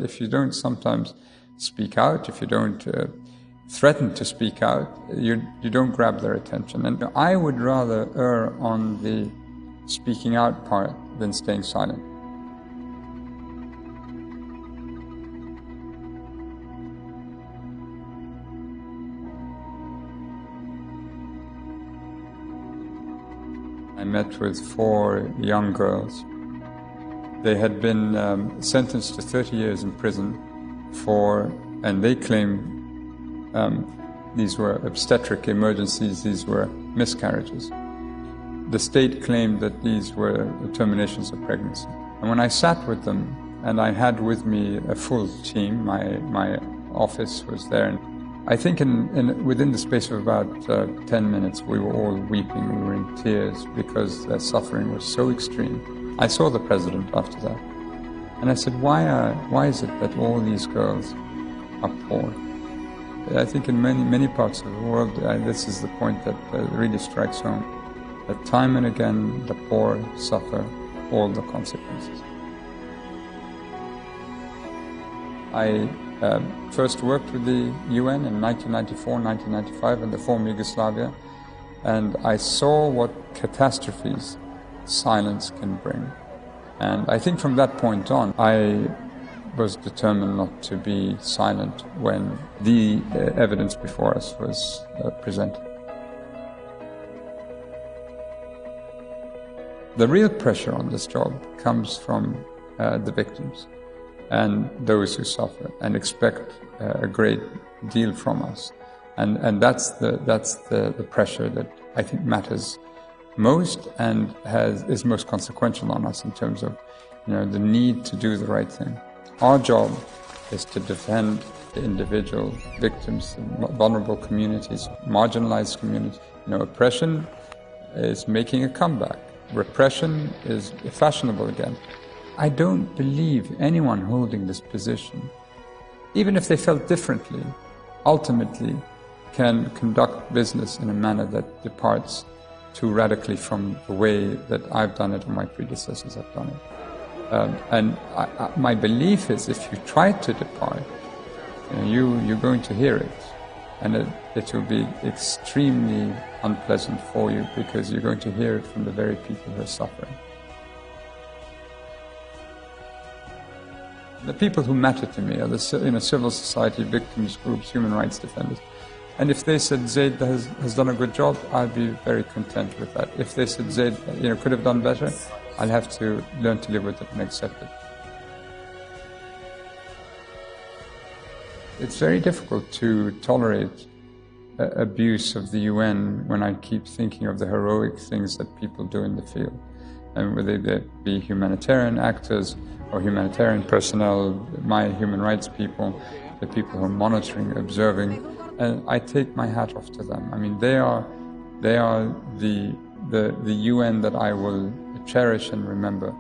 if you don't sometimes speak out, if you don't threaten to speak out, you don't grab their attention. And I would rather err on the speaking out part than staying silent. I met with 4 young girls. They had been sentenced to 30 years in prison and they claimed these were obstetric emergencies, these were miscarriages. The state claimed that these were terminations of pregnancy. And when I sat with them, and I had with me a full team, my office was there, and I think within the space of about 10 minutes, we were all weeping, we were in tears because their suffering was so extreme. I saw the president after that, and I said, why is it that all these girls are poor? I think in many parts of the world, this is the point that really strikes home, that time and again the poor suffer all the consequences. I first worked with the UN in 1994, 1995 in the former Yugoslavia, and I saw what catastrophes silence can bring. And I think from that point on, I was determined not to be silent when the evidence before us was presented. The real pressure on this job comes from the victims and those who suffer and expect a great deal from us. And that's the pressure that I think matters most and is most consequential on us in terms of the need to do the right thing. Our job is to defend the individual victims, vulnerable communities, marginalized communities. Oppression is making a comeback. Repression is fashionable again. I don't believe anyone holding this position, even if they felt differently, ultimately can conduct business in a manner that departs too radically from the way that I've done it or my predecessors have done it. My belief is if you try to depart, you're going to hear it, and it will be extremely unpleasant for you because you're going to hear it from the very people who are suffering. The people who matter to me are the civil society victims groups, human rights defenders. And if they said Zaid has done a good job, I'd be very content with that. If they said Zaid could have done better, I'll have to learn to live with it and accept it. It's very difficult to tolerate abuse of the UN when I keep thinking of the heroic things that people do in the field. And whether they be humanitarian actors or humanitarian personnel, my human rights people, the people who are monitoring, observing, and I take my hat off to them. I mean, they are the UN that I will cherish and remember.